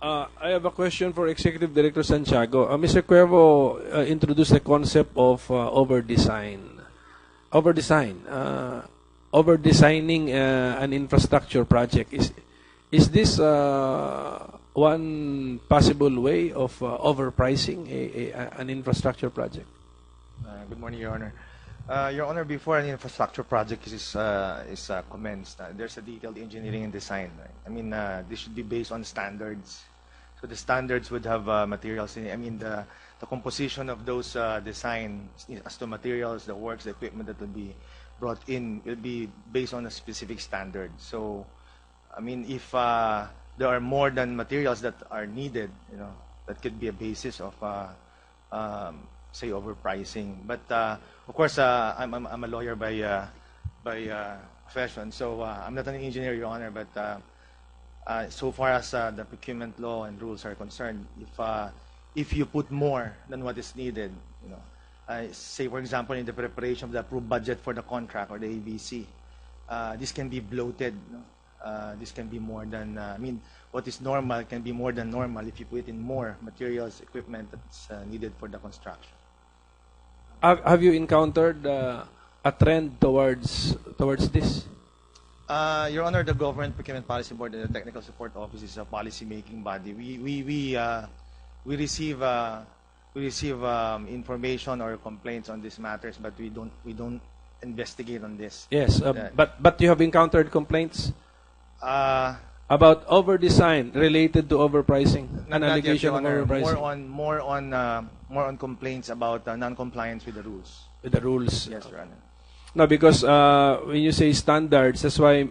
I have a question for Executive Director Santiago. Mr. Cuervo introduced the concept of over-design. Over-designing an infrastructure project. Is this one possible way of overpricing an infrastructure project? Good morning, Your Honor. Your Honor, before an infrastructure project is commenced, there's a detailed engineering and design. Right? I mean, this should be based on standards. So the standards would have materials in it. I mean, the composition of those designs as to materials, the works, the equipment that will be brought in will be based on a specific standard. So, I mean, if there are more than materials that are needed, that could be a basis of say overpricing. But of course, I'm a lawyer by profession, so I'm not an engineer, Your Honor. But so far as the procurement law and rules are concerned, if you put more than what is needed, say for example in the preparation of the approved budget for the contract or the ABC, this can be bloated. This can be more than I mean, what is normal can be more than normal if you put in more materials, equipment that's needed for the construction. Have you encountered a trend towards this? Your Honor, the Government Procurement Policy Board and the Technical Support Office is a policy-making body. We receive information or complaints on these matters, but we don't investigate on this. Yes, but you have encountered complaints about over-design related to overpricing, an allegation of overpricing. More on complaints about non-compliance with the rules. With the rules. Yes, Your Honor. No, because when you say standards, that's why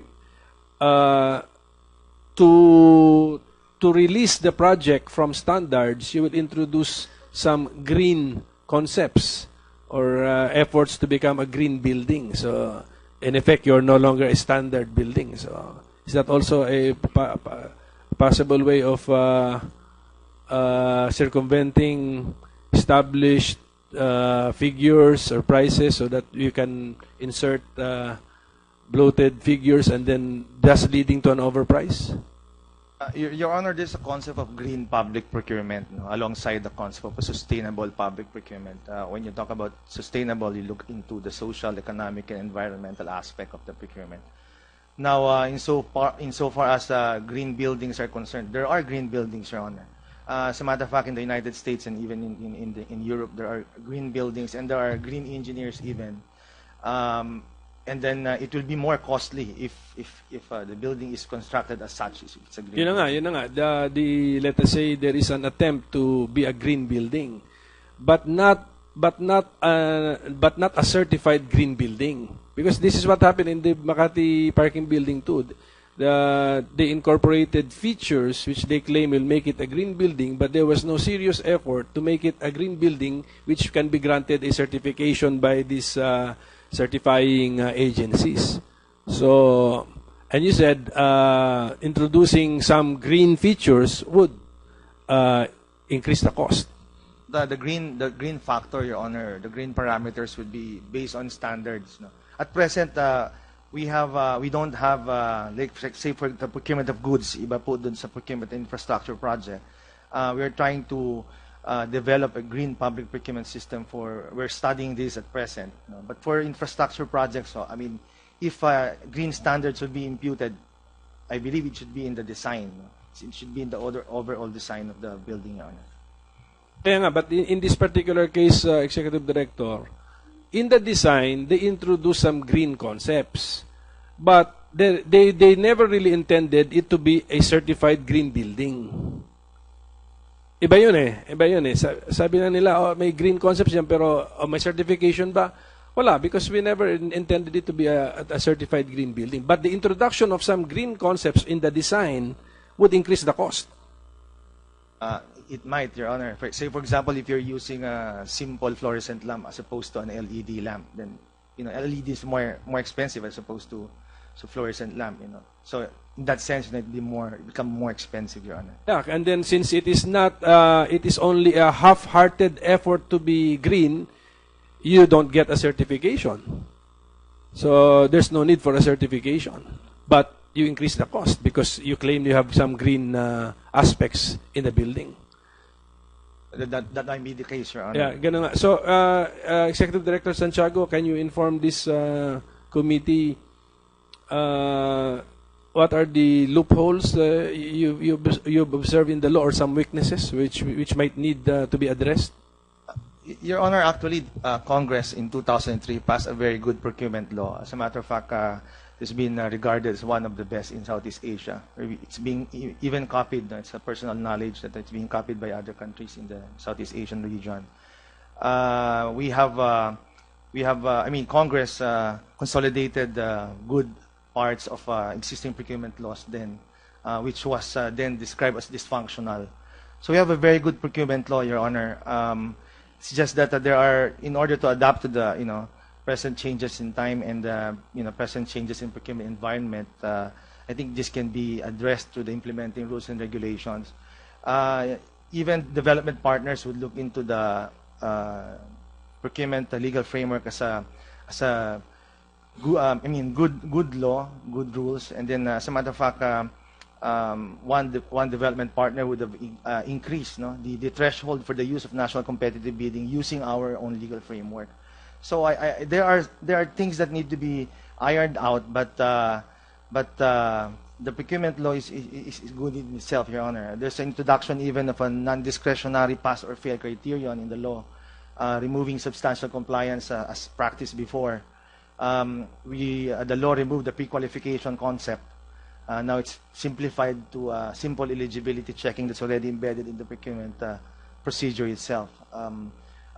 to release the project from standards, you will introduce some green concepts or efforts to become a green building. So, in effect, you're no longer a standard building. So, is that also a possible way of circumventing established figures or prices so that you can insert bloated figures and then thus leading to an overprice? Your Honor, there's a concept of green public procurement alongside the concept of a sustainable public procurement. When you talk about sustainable, you look into the social, economic, and environmental aspect of the procurement. Now, insofar as green buildings are concerned, there are green buildings, Your Honor. As a matter of fact, in the United States and even in Europe, there are green buildings and there are green engineers even. And then it will be more costly if the building is constructed as such. It's a green yun na nga. Let us say there is an attempt to be a green building, but not a certified green building. Because this is what happened in the Makati parking building too. They incorporated features which they claim will make it a green building, but there was no serious effort to make it a green building which can be granted a certification by these certifying agencies. So, and you said introducing some green features would increase the cost. The green factor, Your Honor, the green parameters would be based on standards. No? At present, we don't have, like say for the procurement of goods, iba po dun sa procurement infrastructure project. We are trying to develop a green public procurement system we're studying this at present. No? But for infrastructure projects, I mean, if green standards would be imputed, I believe it should be in the design. No? It should be in the overall design of the building, Your Honor. Kaya nga, but in this particular case, Executive Director, in the design, they introduced some green concepts. But they never really intended it to be a certified green building. Iba yun eh. Sabi na nila, may green concepts yan, pero may certification ba? Wala, because we never intended it to be a certified green building. But the introduction of some green concepts in the design would increase the cost. It might, Your Honor. Say, for example, if you're using a simple fluorescent lamp as opposed to an LED lamp, then LED is more expensive as opposed to fluorescent lamp. So in that sense, it become more expensive, Your Honor. Yeah, and then since it is not, it is only a half-hearted effort to be green, you don't get a certification. So there's no need for a certification. But you increase the cost because you claim you have some green aspects in the building. That might be the case, Your Honor. Yeah, ganun nga. So, Executive Director Santiago, can you inform this committee what are the loopholes you've observed in the law or some weaknesses which might need to be addressed? Your Honor, actually, Congress in 2003 passed a very good procurement law. As a matter of fact, it's been regarded as one of the best in Southeast Asia. It's being even copied. It's a personal knowledge that it's being copied by other countries in the Southeast Asian region. Congress consolidated good parts of existing procurement laws then, which was then described as dysfunctional. So we have a very good procurement law, Your Honor. It's just that there are, in order to adapt to the present changes in time and present changes in procurement environment, I think this can be addressed through the implementing rules and regulations. Even development partners would look into the procurement legal framework as a good law, good rules, and then as a matter of fact, one development partner would have increased the threshold for the use of national competitive bidding using our own legal framework. So there are things that need to be ironed out, but the procurement law is good in itself, Your Honor. There's an introduction even of a non-discretionary pass or fail criterion in the law, removing substantial compliance as practiced before. The law removed the pre-qualification concept. Now it's simplified to simple eligibility checking that's already embedded in the procurement procedure itself.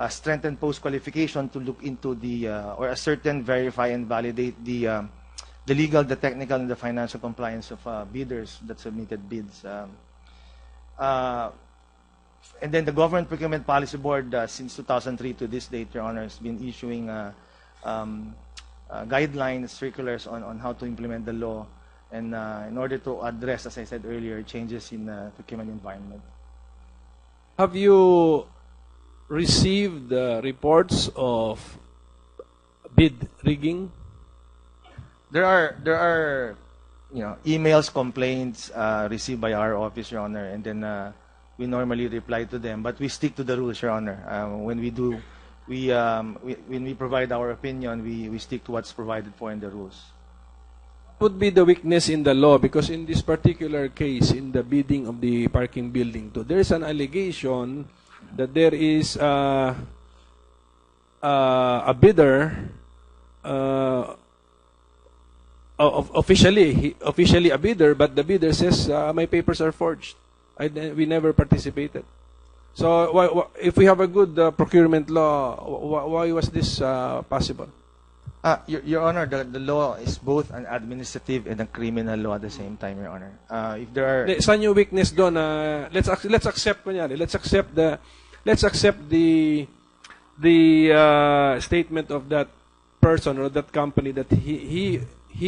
Strengthened post-qualification to look into or ascertain, verify, and validate the legal, the technical, and the financial compliance of bidders that submitted bids. And then the Government Procurement Policy Board, since 2003 to this date, Your Honor, has been issuing guidelines, circulars on how to implement the law, and in order to address, as I said earlier, changes in the procurement environment. Have you received reports of bid rigging? There are emails, complaints received by our office, Your Honor, and then we normally reply to them, but we stick to the rules, Your Honor. When we provide our opinion, we stick to what's provided for in the rules. What would be the weakness in the law? Because in this particular case, in the bidding of the parking building, there is an allegation that there is a bidder, officially a bidder, but the bidder says, my papers are forged. We never participated. So if we have a good procurement law, why was this possible? Your Honor, the law is both an administrative and a criminal law at the same time, Your Honor. If there are saan yung weakness doon? Let's accept the statement of that person or that company that he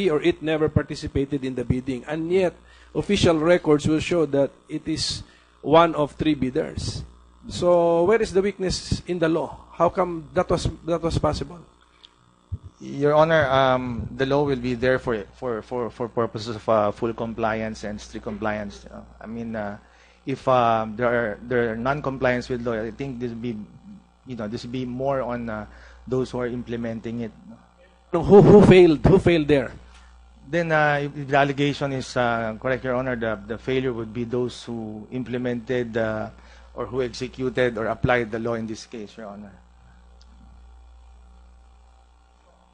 or it never participated in the bidding, and yet official records will show that it is one of 3 bidders. So where is the weakness in the law? How come that was possible? Your Honor, the law will be there for purposes of full compliance and strict compliance. I mean, if there are non-compliance with law, I think this will be more on those who are implementing it. Who failed there? Then, if the allegation is correct, Your Honor, the failure would be those who implemented or who executed or applied the law in this case, Your Honor.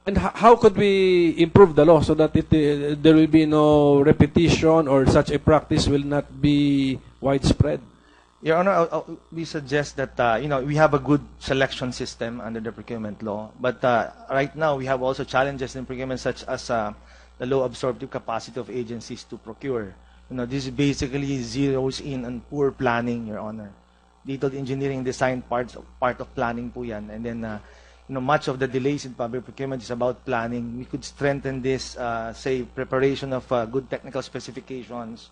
And how could we improve the law so that there will be no repetition or such a practice will not be widespread? Your Honor, we suggest that we have a good selection system under the procurement law, but right now we have also challenges in procurement such as the low absorptive capacity of agencies to procure. This basically zeroes in on poor planning, Your Honor. Detailed engineering design part of planning po yan, and then much of the delays in public procurement is about planning. We could strengthen this, say, preparation of good technical specifications.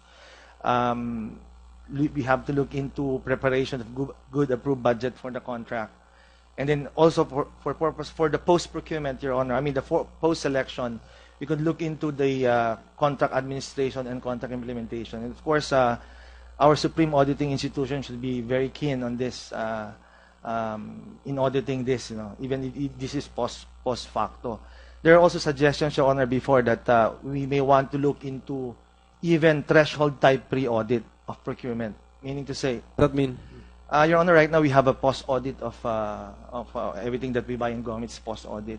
We have to look into preparation of good approved budget for the contract. And then also for the post-procurement, Your Honor, I mean the post-selection, we could look into the contract administration and contract implementation. And of course, our supreme auditing institution should be very keen on this, in auditing this, even if this is post facto. There are also suggestions, Your Honor, before that we may want to look into even threshold type pre-audit of procurement, meaning to say, That mean? Your Honor, right now we have a post-audit of everything that we buy in government is post-audit.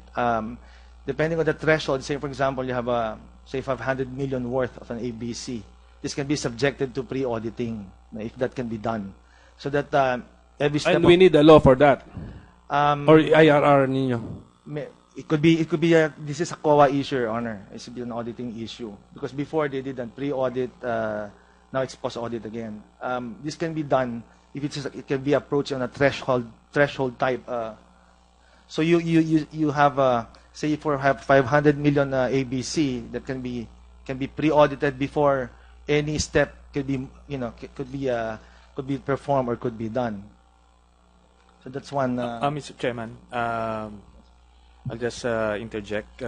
Depending on the threshold, say for example, you have say 500 million worth of an ABC. This can be subjected to pre-auditing, if that can be done. So that every step And we need a law for that. Or IRR ninyo. It could be this is a COA issue, Your Honor. It should be an auditing issue. Because before they did a pre-audit, now it's post-audit again. This can be done if it can be approached on a threshold type. So you have say if you have 500 million ABC that can be pre-audited before any step could be could be performed or could be done. So that's one. Mr. Chairman, I'll just interject.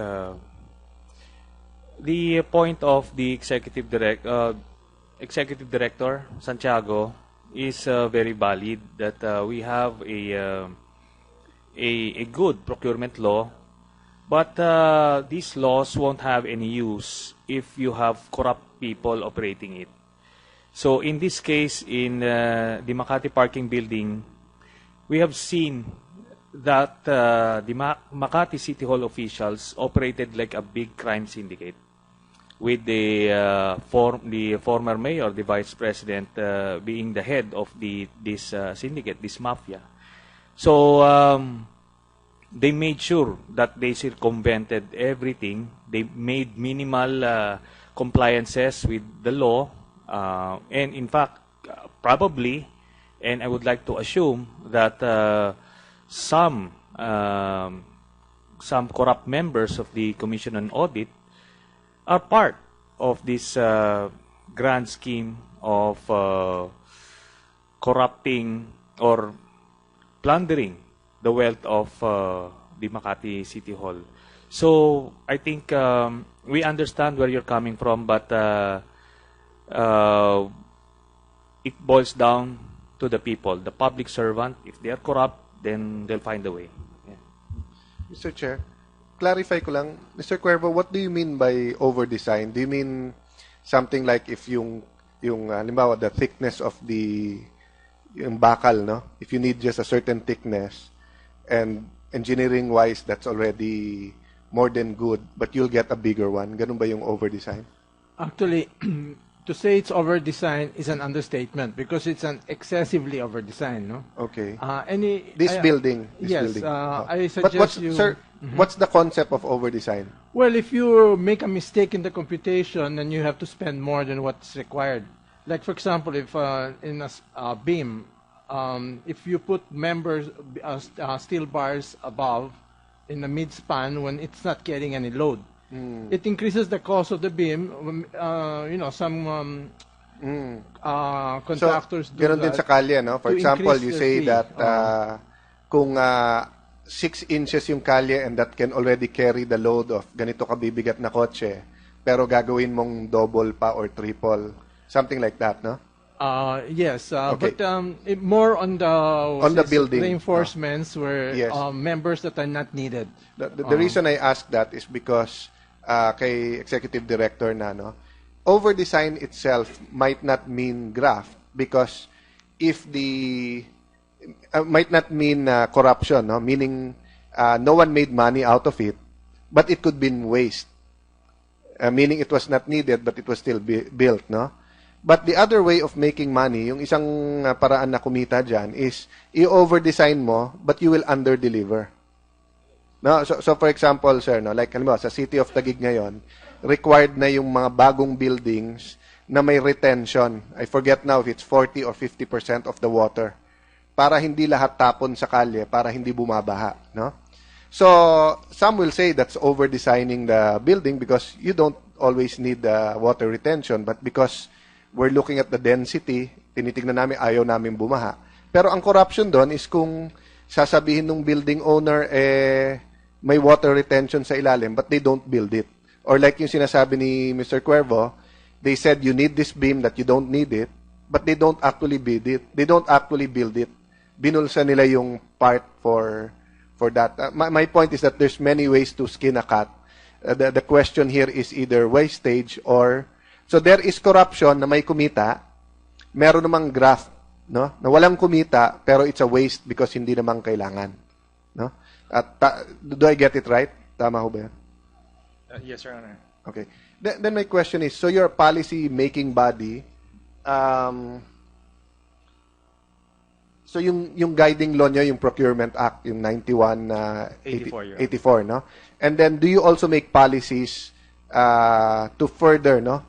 The point of the executive director Santiago is very valid. That we have a good procurement law, but these laws won't have any use if you have corrupt people operating it. So in this case, in the Makati Parking Building, we have seen that the Makati City Hall officials operated like a big crime syndicate, with the former mayor, the vice president, being the head of this syndicate, this mafia. So they made sure that they circumvented everything. They made minimal compliances with the law, and in fact, probably, and I would like to assume that some corrupt members of the Commission on Audit are part of this grand scheme of corrupting or plundering the wealth of the Makati City Hall. So I think we understand where you're coming from, but it boils down to the people, the public servant. If they are corrupt, then they'll find a way. Yeah. Mr. Chair, clarify ko lang, Mr. Cuervo, what do you mean by over-design? Do you mean something like if yung halimbawa, the thickness of yung bakal, no? If you need just a certain thickness, and engineering-wise, that's already more than good, but you'll get a bigger one. Ganun ba yung over-design? Actually, to say it's over-design is an understatement because it's an excessively over-design, no? Okay. This building. Yes, Oh. I But suggest you... sir, what's the concept of over-design? Well, if you make a mistake in the computation, then you have to spend more than what's required. Like, for example, if in a beam, if you put steel bars above in the mid-span when it's not getting any load, it increases the cost of the beam. Some contractors do ganun din that sa kalye, no? For to example, increase you the say speed. that kung 6 inches yung kalye and that can already carry the load of ganito kabibigat na kotse, pero gagawin mong double pa or triple, something like that, no? Yes, Okay. but more on the building. reinforcements where Yes. members that are not needed. The reason I ask that is because kay executive director na, no, over-design itself might not mean graft because if might not mean corruption, no, meaning no one made money out of it, but it could be waste, meaning it was not needed but it was still built, no. But the other way of making money, yung isang paraan na kumita dyan is i-over-design mo but you will under-deliver. No, so for example, sir, no, like halimbawa sa City of Taguig ngayon, required na yung mga bagong buildings na may retention. I forget now if it's 40 or 50% of the water para hindi lahat tapon sa kalye, para hindi bumabaha, no? So some will say that's over-designing the building because you don't always need the water retention, but because we're looking at the density, tinitingnan namin, ayaw namin bumaha. Pero ang corruption doon is kung sasabihin ng building owner, may water retention sa ilalim, but they don't build it. Or like yung sinasabi ni Mr. Cuervo, they said you need this beam, that you don't need it, but they don't actually build it. They don't actually build it. Binulsa nila yung part for that. My point is that there's many ways to skin a cat. The question here is either wastage or... So there is corruption na may kumita, meron namang graft, no? Na walang kumita, pero it's a waste because hindi namang kailangan. No? At do I get it right? Tama ho ba yan? Yes, Your Honor. Okay. Then my question is, so your policy-making body, so yung guiding law nyo, yung Procurement Act, yung 84, no? And then, do you also make policies to further, no,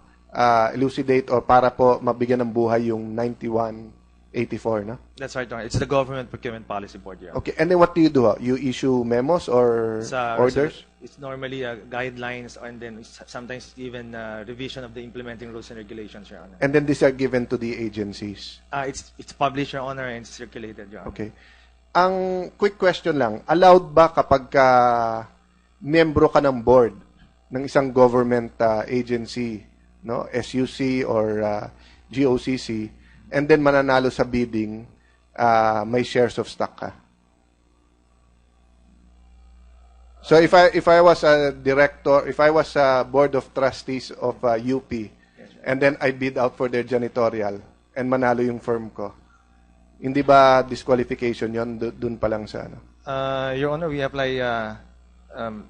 elucidate or para po mabigyan ng buhay yung 9184, no? That's right, Your Honor. It's the Government Procurement Policy Board, Your Honor. Okay, and then what do you do? You issue memos or It's, orders? It's normally guidelines, and then sometimes even revision of the implementing rules and regulations, Your Honor. And then these are given to the agencies? It's published, Your Honor, and it's circulated, Your Honor. Okay. Ang quick question lang, allowed ba kapag miyembro ka ng board ng isang government agency, no, SUC or GOCC, and then mananalo sa bidding, may shares of stock ka? So if I was a director, if I was a board of trustees of UP, and then I bid out for their janitorial and manalo yung firm ko, hindi ba disqualification yon dun pa lang sa ano? Your Honor, we apply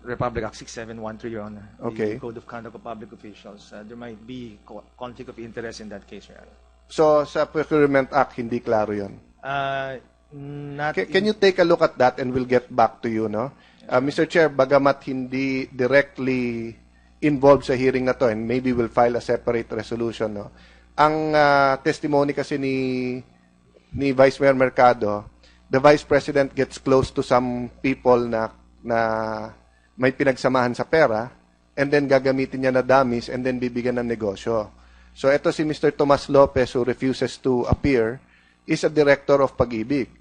Republic Act 6713, Your Honor. Okay. The Code of Conduct of Public Officials. There might be conflict of interest in that case, Your Honor. So sa Procurement Act, hindi klaro yon. Can you take a look at that and we'll get back to you, no? Mr. Chair, bagamat hindi directly involved sa hearing na to, and maybe we'll file a separate resolution, no? Ang testimony kasi ni Vice Mayor Mercado, the Vice President gets close to some people na may pinagsamahan sa pera, and then gagamitin niya na dummies, and then bibigyan ng negosyo. So ito si Mr. Tomas Lopez, who refuses to appear, is a director of Pag-ibig,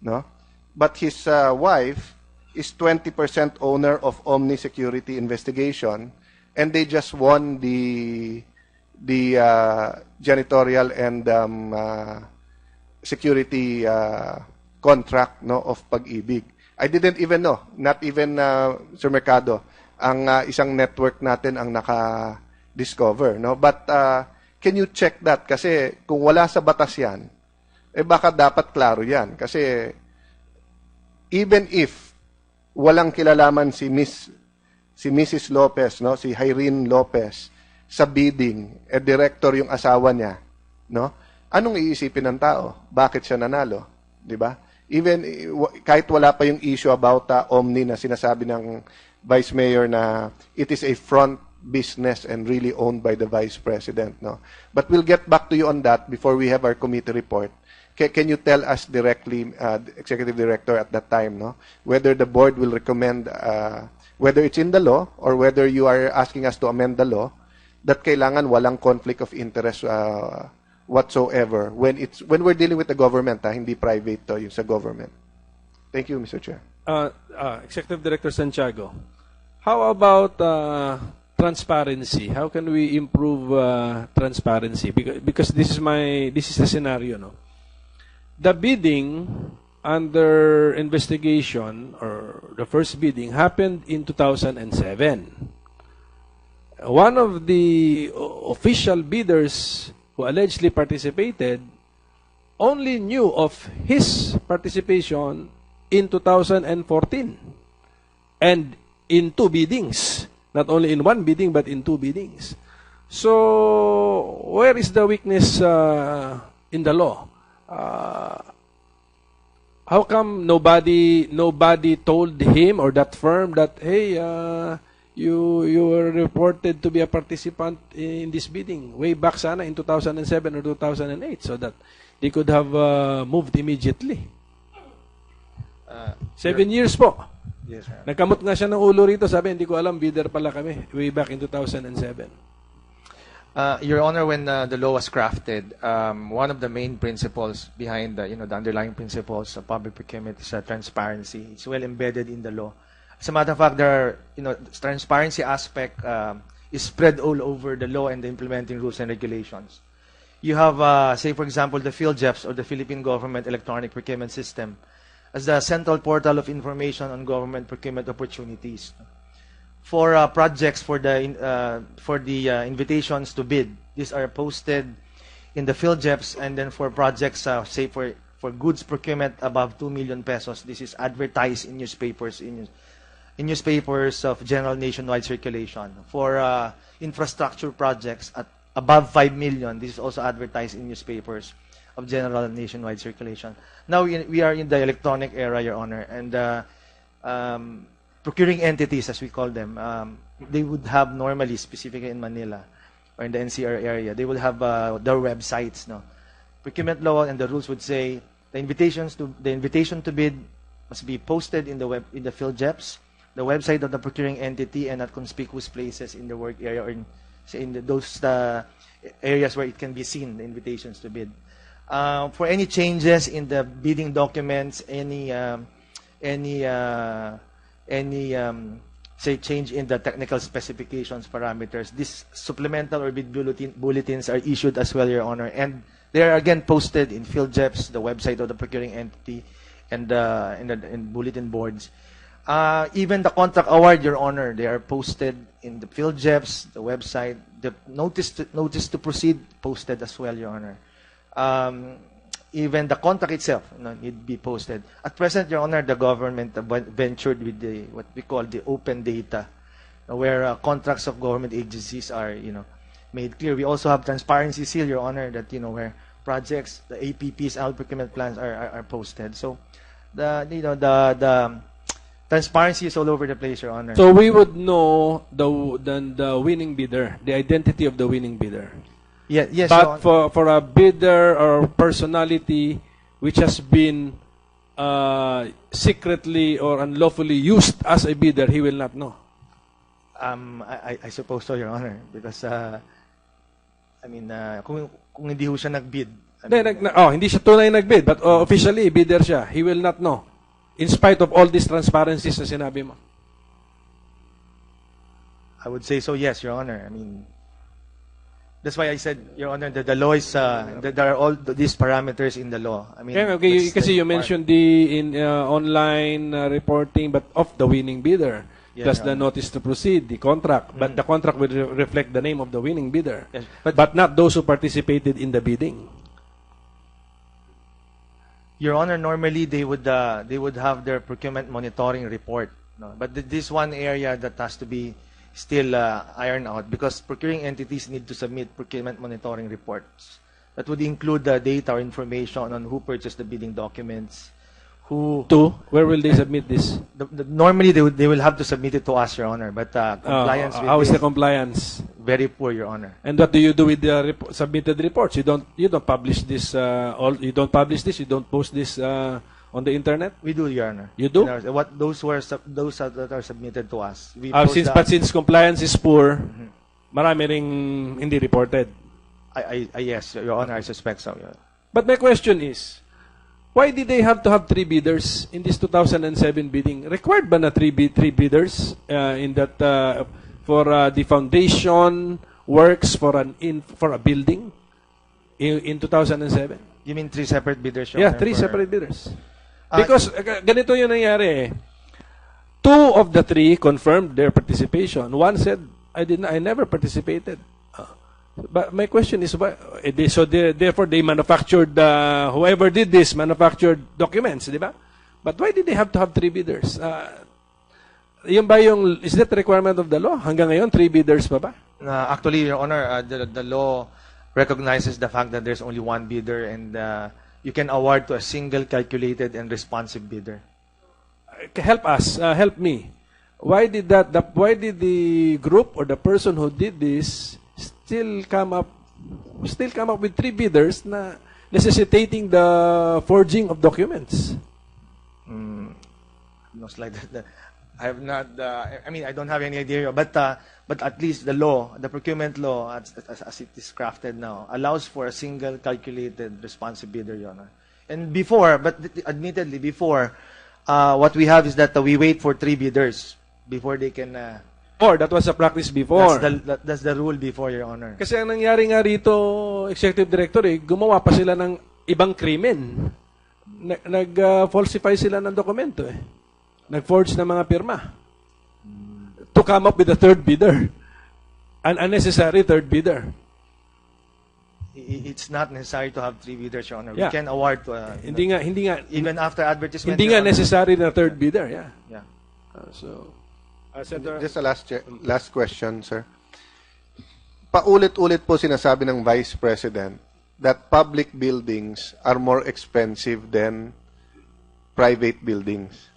no? But his wife is 20% owner of Omni Security Investigation, and they just won the janitorial and security contract, no, of Pag-ibig. I didn't even know, not even Sir Mercado, ang isang network natin ang naka-discover, no? But can you check that? Kasi kung wala sa batas yan, baka dapat klaro yan. Kasi even if walang kilalaman si Mrs. Lopez, no, si Irene Lopez sa bidding, director yung asawa niya, no? Anong iisipin ng tao? Bakit siya nanalo? 'Di ba? Even kahit wala pa yung issue about Omni na sinasabi ng Vice Mayor na it is a front business and really owned by the Vice President, no? But we'll get back to you on that before we have our committee report. Can you tell us directly, Executive Director, at that time, no, whether the board will recommend, whether it's in the law or whether you are asking us to amend the law, that kailangan walang conflict of interest whatsoever when we're dealing with the government, hindi private to, yung sa government. Thank you, Mr. Chair. Executive Director Santiago, how about transparency? How can we improve transparency? Because this is the scenario, no? The bidding under investigation, or the first bidding, happened in 2007. One of the official bidders who allegedly participated only knew of his participation in 2014 and in two biddings. Not only in one bidding, but in two biddings. So, where is the weakness in the law? How come nobody told him or that firm that, hey, you were reported to be a participant in this bidding way back sana in 2007 or 2008, so that they could have moved immediately? 7 years po. Yes, sir. Nagkamot nga siya ng ulo rito, sabi, hindi ko alam, bidder pala kami way back in 2007. Your Honor, when the law was crafted, one of the main principles behind the underlying principles of public procurement is transparency. It's well embedded in the law. As a matter of fact, there are, transparency aspect is spread all over the law and the implementing rules and regulations. You have, say, for example, the PhilJEPS, or the Philippine Government Electronic Procurement System, as the central portal of information on government procurement opportunities. For projects, for the invitations to bid, these are posted in the PhilJEPS, and then for projects, say for goods procurement above 2 million pesos, this is advertised in newspapers, in newspapers of general nationwide circulation. For infrastructure projects at above 5 million, this is also advertised in newspapers of general nationwide circulation. Now we are in the electronic era, Your Honor, and procuring entities, as we call them, they would have normally, specifically in Manila or in the NCR area, they will have their websites. No, procurement law and the rules would say the invitation to bid must be posted in the PhilJEPS, the website of the procuring entity, and at conspicuous places in the work area, or in those areas where it can be seen, the invitations to bid. For any changes in the bidding documents, any say change in the technical specifications parameters, these supplemental or bid bulletins are issued as well, Your Honor, and they are again posted in PhilJEPS, the website of the procuring entity, and in bulletin boards. Even the contract award, Your Honor, they are posted in the PhilJEPS, the website. The notice to proceed posted as well, Your Honor. Even the contract itself need to be posted. At present, Your Honor, the government ventured with what we call the open data, where contracts of government agencies are made clear. We also have transparency seal, Your Honor, that where projects, the APPs, annual procurement plans are posted. So the transparency is all over the place, Your Honor. So we would know the winning bidder, the identity of the winning bidder. Yeah, yes, but for a bidder or personality which has been secretly or unlawfully used as a bidder, he will not know. I suppose so, Your Honor, because kung hindi ho siya nagbid. Hindi siya tunay nagbid, but officially bidder siya. He will not know, in spite of all these transparencies na sinabi mo. I would say so, yes, Your Honor. That's why I said, Your Honor, that the law is, there are all these parameters in the law. Okay, kasi you mentioned the online reporting, but of the winning bidder. Yes, Plus the notice to proceed, the contract. But the contract will reflect the name of the winning bidder. Yes, but not those who participated in the bidding. Your Honor, normally they would have their procurement monitoring report. No? But this one area that has to be still ironed out, because procuring entities need to submit procurement monitoring reports. That would include the data or information on who purchased the bidding documents, where will they submit this? Normally they will have to submit it to us, Your Honor, but compliance with how is the compliance? Very poor, Your Honor. And what do you do with the submitted reports? You don't publish this you don't publish this, you don't post this on the internet? We do, Your Honor. You do? Those that are submitted to us. Since compliance is poor, marami ring hindi reported. Yes, Your Honor, I suspect so. Yeah. But my question is, why did they have to have 3 bidders in this 2007 bidding? Required ba na 3 bidders in that for the foundation works for a building in 2007? You mean 3 separate bidders, Your Yeah, Honor, 3 separate bidders. Because ganito yung nangyari. 2 of the 3 confirmed their participation. One said, I never participated. But my question is, therefore they manufactured, whoever did this manufactured documents, di ba? But why did they have to have 3 bidders? Is that the requirement of the law? Hanggang ngayon, 3 bidders pa ba? Actually, Your Honor, the law recognizes the fact that there's only 1 bidder, and you can award to a single calculated and responsive bidder. Help us, help me. Why did the group or the person who did this still come up with 3 bidders na necessitating the forging of documents? Most like that. I have not. I don't have any idea. But at least the law, the procurement law, as it is crafted now, allows for a single calculated responsive bidder, Your Honor. And before, but admittedly before, What we have is that we wait for 3 bidders before they can. Or that was a practice before. That's the rule before, Your Honor. Kasi ang nangyari nga rito, Executive Director, gumawa pa sila ng ibang krimen. Nag-falsify sila ng dokumento eh. Nag-forge ng mga pirma. To come up with a third bidder. An unnecessary third bidder. It's not necessary to have 3 bidders, Your Honor. Yeah. We can award to. Hindi nga, Even after advertisement. hindi Your nga Honor. necessary na third bidder. Yeah. Yeah. Senator, Just a last question, sir. Paulit-ulit po sinasabi ng Vice President that public buildings are more expensive than private buildings.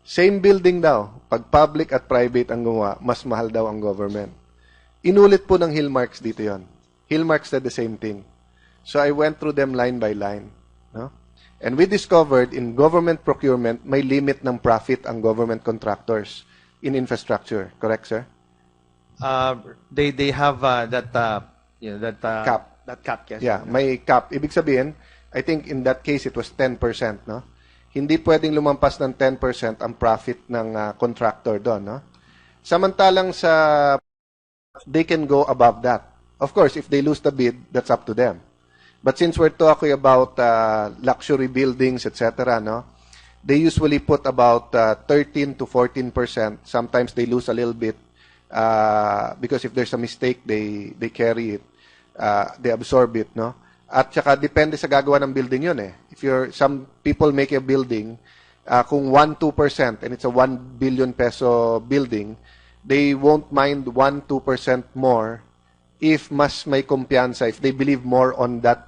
Same building daw. Pag public at private ang gumawa, mas mahal daw ang government. Inulit po ng Hillmarks dito yon. Hillmarks said the same thing. So I went through them line by line. No? And we discovered in government procurement, may limit ng profit ang government contractors in infrastructure. Correct, sir? They have that Cap. That cap, yes. Yeah, may cap. Ibig sabihin, I think in that case it was 10%, no? Hindi pwedeng lumampas ng 10% ang profit ng contractor doon, no? Samantalang they can go above that. Of course, if they lose the bid, that's up to them. But since we're talking about luxury buildings, etc., no? They usually put about 13 to 14%. Sometimes they lose a little bit because if there's a mistake, they carry it. They absorb it, no? At saka depende sa gagawa ng building yun eh. Some people make a building, kung 1-2%, and it's a 1 billion peso building, they won't mind 1-2% more if mas may kumpiyansa, if they believe more on that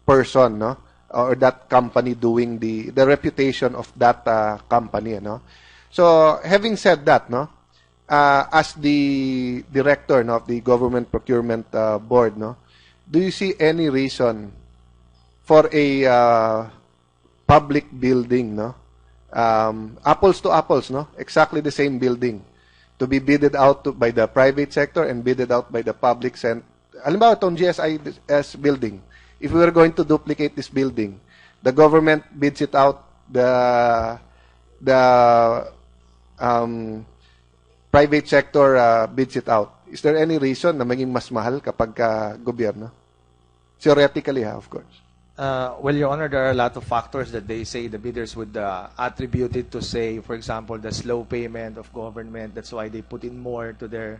person, no? Or that company doing the reputation of that company, no? So, having said that, no? As the director, no, of the government procurement board, no, do you see any reason for a public building, no, apples to apples, no, exactly the same building, to be bidded out by the private sector and bidded out by the public sector? Halimbawa itong GSIS building, if we were going to duplicate this building, the government bids it out, the private sector bids it out. Is there any reason na maging mas mahal kapag gobyerno? Theoretically, of course. Well, Your Honor, there are a lot of factors that they say the bidders would attribute it to, say, for example, the slow payment of government. That's why they put in more to their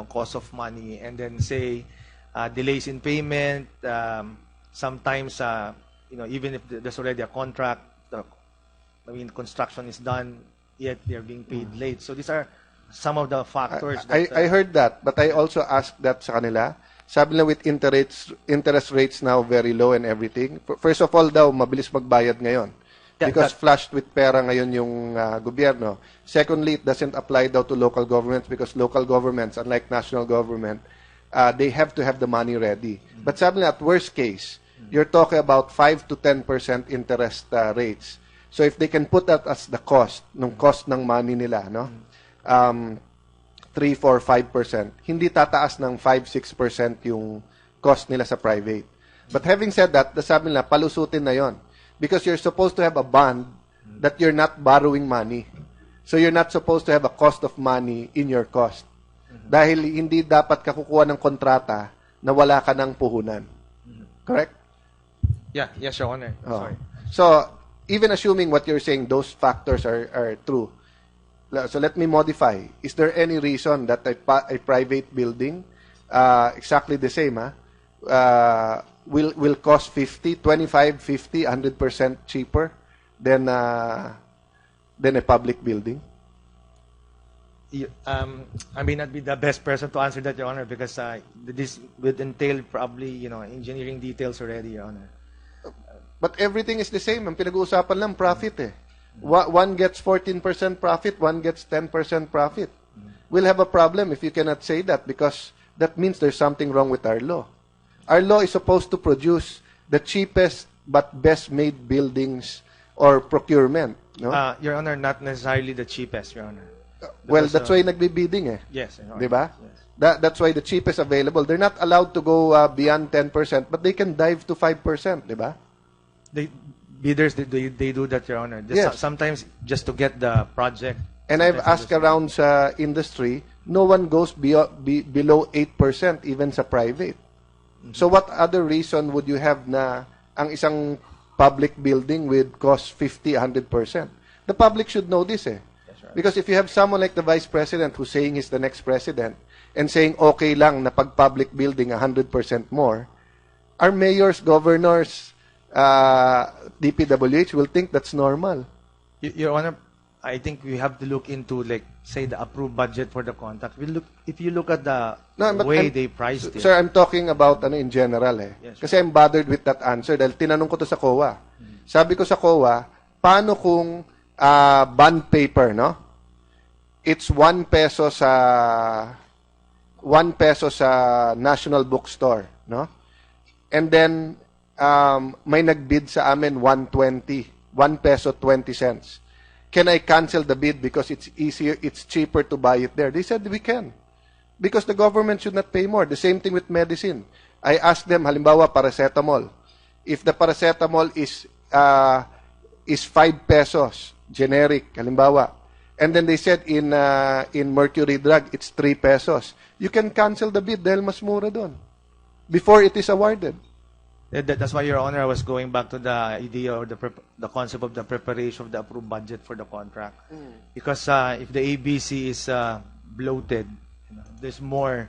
cost of money, and then say delays in payment. Sometimes, even if there's already a contract, construction is done, yet they're being paid late. So these are some of the factors. I heard that, but I also asked that sa kanila. Sabi nila with interest rates now very low and everything. First of all daw, mabilis magbayad ngayon. Because flushed with pera ngayon yung gobyerno. Secondly, it doesn't apply daw to local governments because local governments, unlike national government, they have to have the money ready. But sabi nila, at worst case, you're talking about 5 to 10% interest rates. So if they can put that as the cost ng money nila, no? 3, 4, 5%, hindi tataas ng 5, 6% yung cost nila sa private. But having said that, sabi nila, palusutin na yon. Because you're supposed to have a bond that you're not borrowing money. So you're not supposed to have a cost of money in your cost. Dahil hindi dapat ka kukuha ng kontrata na wala ka ng puhunan. Correct? Yeah, yes, Your Honor. Sorry. So, even assuming what you're saying, those factors are true. So let me modify. Is there any reason that a private building, exactly the same, will cost 50, 25, 50, 100% cheaper than a public building? I may not be the best person to answer that, Your Honor, because this would entail probably engineering details already, Your Honor. But everything is the same. Ang pinag-uusapan lang profit eh. One gets 14% profit, one gets 10% profit. We'll have a problem if you cannot say that because that means there's something wrong with our law. Our law is supposed to produce the cheapest but best made buildings or procurement. No? Your Honor, not necessarily the cheapest, Your Honor. Well, that's why nagbibidding eh. Yes, Your Honor. Diba? Yes. That's why the cheapest available. They're not allowed to go beyond 10%, but they can dive to 5%, diba? bidders, they do that, Your Honor. Just Yes. sometimes just to get the project. And I've asked around sa industry, no one goes below 8%, even sa private. So what other reason would you have na ang isang public building would cost 50, 100%? The public should know this eh. Because if you have someone like the Vice President who's saying he's the next president and saying okay lang na pag public building 100% more, our mayors, governors, DPWH will think that's normal. Your Honor, I think we have to look into, like, say, the approved budget for the contract. If you look at the No, but way I'm- they priced it. Sir, I'm talking about in general eh. Yes, Kasi I'm bothered with that answer dahil tinanong ko to sa COA. Sabi ko sa COA, paano kung bond paper, no? It's 1 peso sa National Bookstore, no? And then may nagbid sa amin 120, 1 peso 20 cents. Can I cancel the bid because it's easier, it's cheaper to buy it there? They said we can. Because the government should not pay more. The same thing with medicine. I asked them, halimbawa, paracetamol. If the paracetamol is 5 pesos, generic, halimbawa, and then they said in Mercury Drug, it's 3 pesos, you can cancel the bid dahil mas mura doon before it is awarded. That's why, Your Honor, I was going back to the idea or the concept of the preparation of the approved budget for the contract. Because if the ABC is bloated, there's more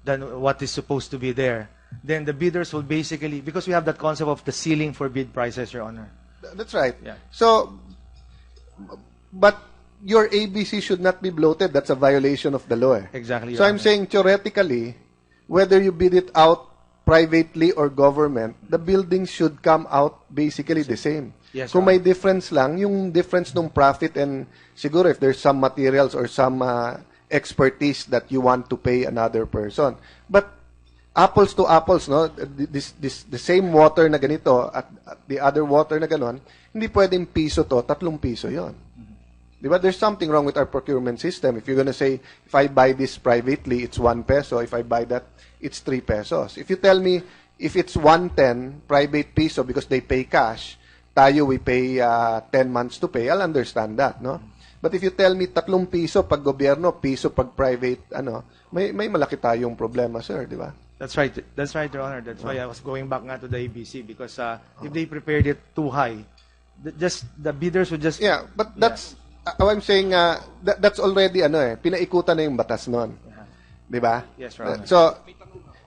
than what is supposed to be there, then the bidders will basically, because we have that concept of the ceiling for bid prices, Your Honor. That's right. Yeah. So, but your ABC should not be bloated. That's a violation of the law. Eh. Exactly, So Your I'm Honor. saying theoretically, whether you bid it out privately or government, the buildings should come out basically the same. Yes, Kung Your may difference lang, yung difference ng profit and siguro if there's some materials or some expertise that you want to pay another person. But apples to apples, no? The same water na ganito at the other water na ganon, hindi pwedeng piso to, 3 piso yon. Diba? There's something wrong with our procurement system. If you're gonna say, if I buy this privately, it's 1 peso. If I buy that, it's 3 pesos. If you tell me, if it's 110 private piso because they pay cash, tayo we pay 10 months to pay, I'll understand that, no? But if you tell me 3 piso pag gobyerno, piso pag private, may malaki tayong problema, sir, di ba? That's right, Your Honor. That's why I was going back nga to the ABC, because if they prepared it too high, the bidders would just... Yeah, but that's, I'm saying, that's already, pinaikutan na yung batas nun. Di ba? Yes, Your Honor. So,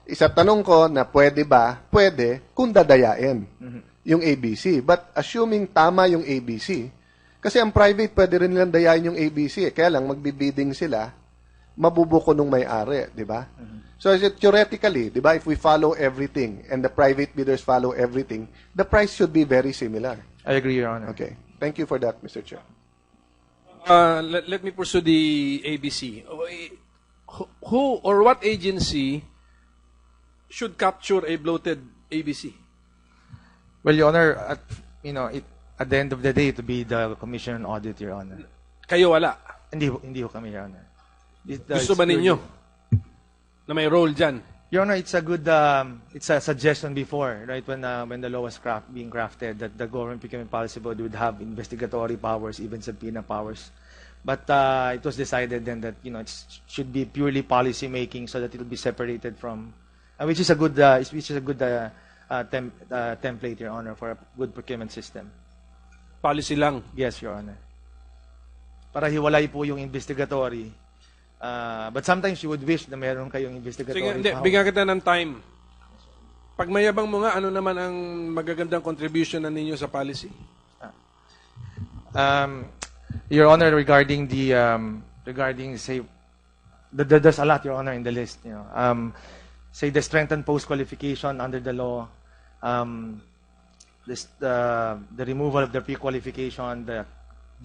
isa tanong ko na pwede ba? Pwede kung dadayain yung ABC. But assuming tama yung ABC, kasi ang private pwede rin nilang dayain yung ABC. Kaya lang, magbibidding sila, mabubuko nung may-ari. Di ba? So, theoretically, di ba, if we follow everything and the private bidders follow everything, the price should be very similar. I agree, Your Honor. Okay. Thank you for that, Mr. Chair. Let me pursue the ABC. Who or what agency should capture a bloated ABC? Well, Your Honor, at the end of the day, it would be the Commission on Audit, Your Honor. Kayo wala. Hindi ho kami, Your Honor. Gusto ba ninyo na may role dyan? Your Honor, it's a good, it's a suggestion before, right, when the law was being crafted, that the government procurement policy board would have investigatory powers, even subpoena powers. But it was decided then that, it should be purely policy making, so that it will be separated from, which is a good, template, Your Honor, for a good procurement system. Policy lang. Yes, Your Honor. Para hiwalay po yung investigatory. But sometimes you would wish na meron kayong investigatory Sige, hindi, power. bigyan kita ng time. Pag mayabang mo nga, ano naman ang magagandang contribution na ninyo sa policy? Your Honor, regarding say, there's a lot, Your Honor, in the list. Say the strengthened post-qualification under the law, the removal of the pre-qualification, the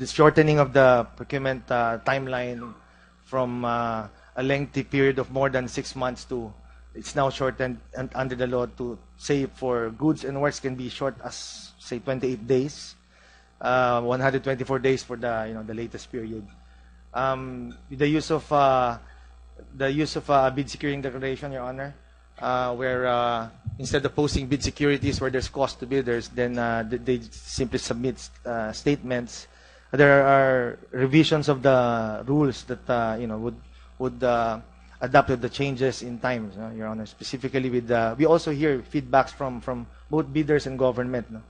shortening of the procurement timeline from a lengthy period of more than 6 months to, it's now shortened under the law to, say, for goods and works can be short as, say, 28 days. 124 days for the latest period. The use of bid securing declaration, Your Honor, where instead of posting bid securities where there's cost to bidders, then they simply submit statements. There are revisions of the rules that would adapt to the changes in times, Your Honor. Specifically, with we also hear feedbacks from both bidders and government. No?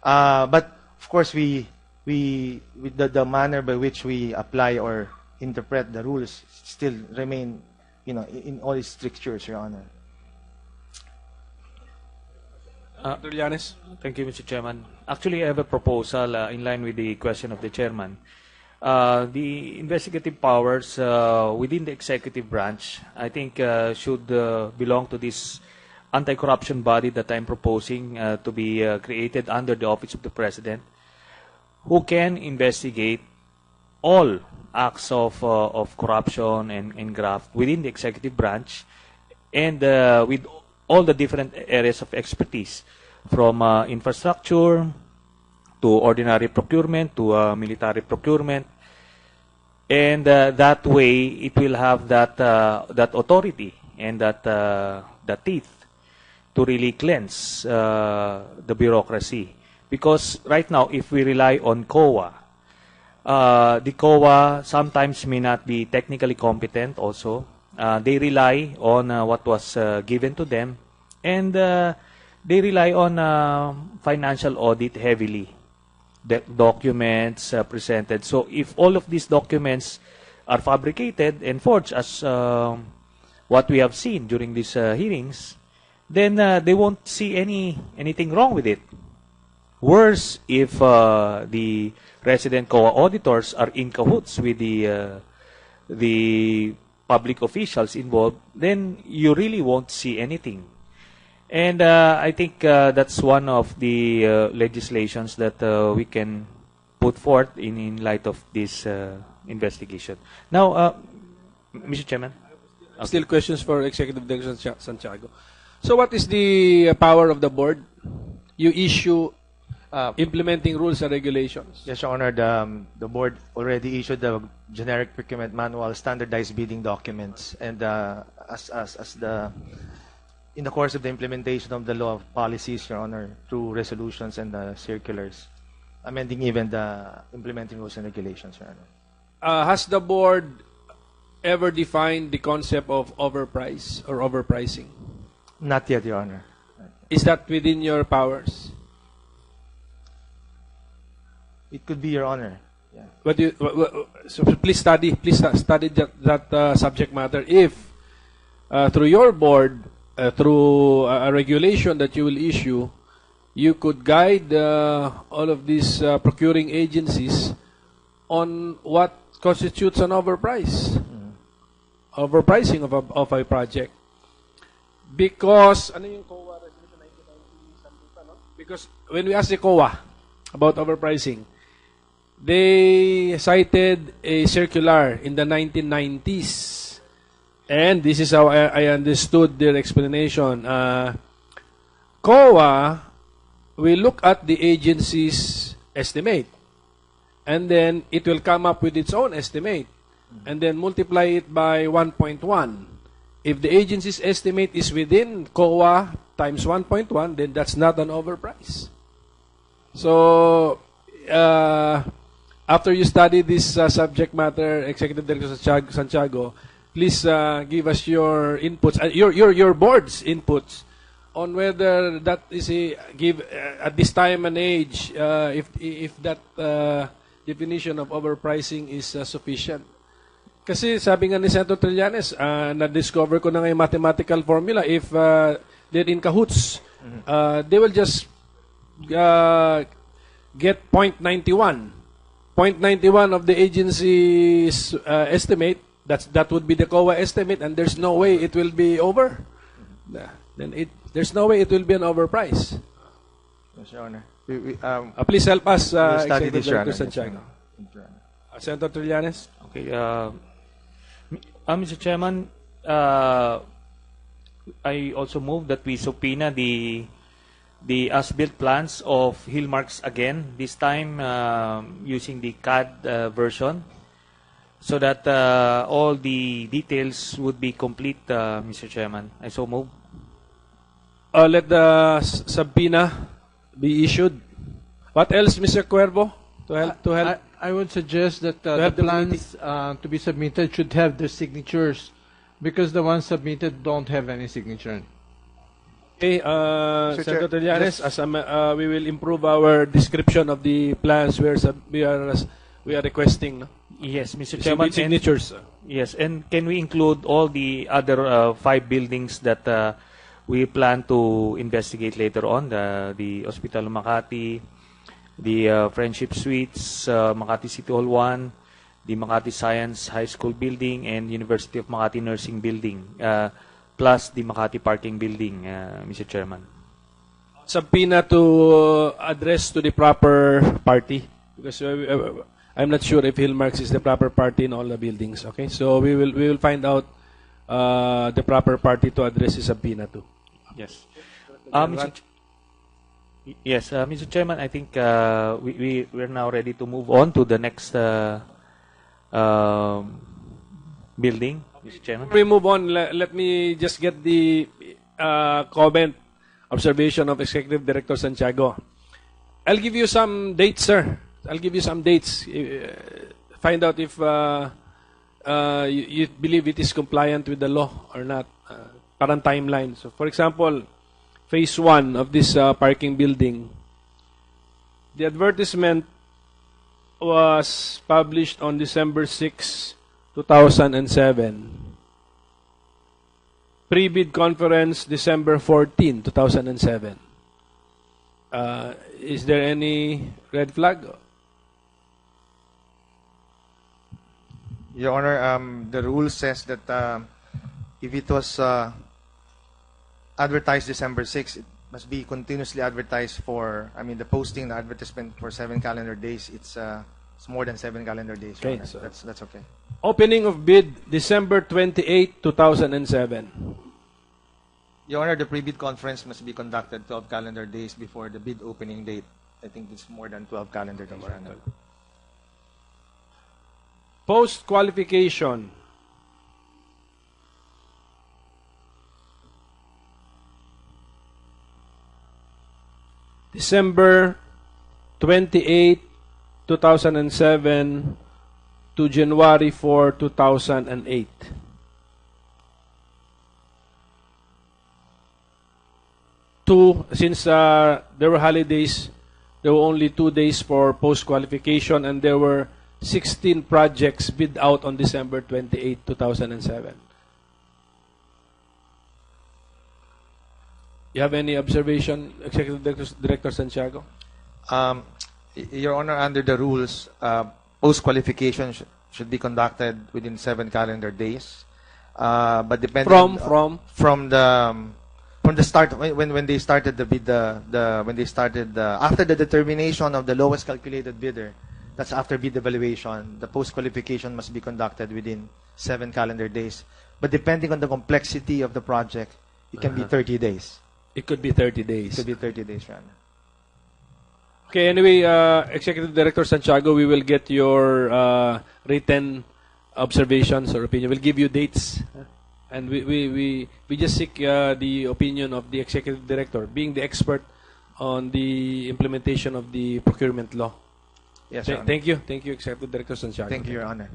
But of course, with the manner by which we apply or interpret the rules still remain, in all its strictures, Your Honor. Trillanes? Thank you, Mr. Chairman. Actually, I have a proposal in line with the question of the chairman. The investigative powers within the executive branch, I think, should belong to this anti-corruption body that I'm proposing to be created under the Office of the President, who can investigate all acts of corruption and graft within the executive branch, and with all the different areas of expertise, from infrastructure to ordinary procurement to military procurement, and that way it will have that authority and that teeth to really cleanse the bureaucracy. Because right now, if we rely on COA, the COA sometimes may not be technically competent also. They rely on what was given to them, and they rely on financial audit heavily. The documents presented. So if all of these documents are fabricated and forged as what we have seen during these hearings, then they won't see anything wrong with it. Worse, if the resident COA auditors are in cahoots with the public officials involved, then you really won't see anything. And I think that's one of the legislations that we can put forth in light of this investigation. Now, Mr. Chairman. Still questions for Executive Director Santiago. So what is the power of the board? You issue implementing rules and regulations. Yes, Your Honor. The board already issued the generic procurement manual, standardized bidding documents, and in the course of the implementation of the law of policies, Your Honor, through resolutions and circulars, amending even the implementing rules and regulations, Your Honor. Has the board ever defined the concept of overprice or overpricing? Not yet, Your Honor. Is that within your powers? It could be, Your Honor. Yeah. But so please study that subject matter. If through your board, through a regulation that you will issue, you could guide all of these procuring agencies on what constitutes an overpricing of a project. Because ano yung COA resolution 1990 something pa, no? Because when we asked the COA about overpricing, they cited a circular in the 1990s. And this is how I understood their explanation. COA will look at the agency's estimate, and then it will come up with its own estimate, and then multiply it by 1.1. If the agency's estimate is within COA times 1.1, then that's not an overprice. So, after you study this subject matter, Executive Director Santiago, please give us your inputs, your board's inputs on whether that is at this time and age, if that definition of overpricing is sufficient. Kasi sabi nga ni Senator Trillanes, na-discover ko na ngayon mathematical formula. If they're in cahoots, they will just get 0.91. 0.91 of the agency's estimate. That would be the COA estimate, and there's no way it will be over. There's no way it will be an overprice. Yes, Your Honor. Please help us, we'll study Executive this, Your Director Honor. Santiago. Senator Trillanes? Okay. Mr. Chairman, I also move that we subpoena the as-built plans of Hillmarks again, this time using the CAD version, so that all the details would be complete, Mr. Chairman. I so move. let the subpoena be issued. What else, Mr. Cuervo, to help? I would suggest that the help the plans to be submitted should have their signatures, because the ones submitted don't have any signature. Okay, Chair, Senator Llanes, we will improve our description of the plans we are requesting. No? Yes, Mr. Chairman. And, Signatures. yes, and can we include all the other 5 buildings that we plan to investigate later on? The Hospital of Makati, the Friendship Suites, Makati City Hall 1, the Makati Science High School Building, and University of Makati Nursing Building, plus the Makati Parking Building, Mr. Chairman. Subpoena to address to the proper party, because I'm not sure if Hillmarks is the proper party in all the buildings. Okay, so we will find out the proper party to address the subpoena to. Yes. Mr. Chairman, I think we're now ready to move on to the next building, Mr. Chairman. Before we move on, let me just get the observation of Executive Director Santiago. I'll give you some dates, sir. I'll give you some dates. Find out if you believe it is compliant with the law or not. Parang timeline. So, for example, Phase 1 of this parking building, the advertisement was published on December 6, 2007. Pre-bid conference, December 14, 2007. Is there any red flag? Your Honor, the rule says that if it was advertised December 6, it must be continuously advertised for, the posting, the advertisement for 7 calendar days. It's more than 7 calendar days. Your Okay, Honor. so- That's okay. Opening of bid, December 28, 2007. Your Honor, the pre-bid conference must be conducted 12 calendar days before the bid opening date. I think it's more than 12 calendar days. Your Honor. Post-qualification. December 28, 2007 to January 4, 2008. Since there were holidays, there were only 2 days for post-qualification, and there were 16 projects bid out on December 28, 2007. You have any observation, Executive Director Santiago? Your Honor, under the rules, post-qualification should be conducted within 7 calendar days. But depending from the start, when they started the bid, after the determination of the lowest calculated bidder, that's after bid evaluation, the post-qualification must be conducted within 7 calendar days. But depending on the complexity of the project, it can be 30 days. It could be 30 days. It could be 30 days, Your Honor. Okay, anyway, Executive Director Santiago, we will get your written observations or opinion. We'll give you dates. And we just seek the opinion of the Executive Director, being the expert on the implementation of the procurement law. Yes, Your Honor. Thank you. Thank you, Executive Director Santiago. Thank you, Your Honor.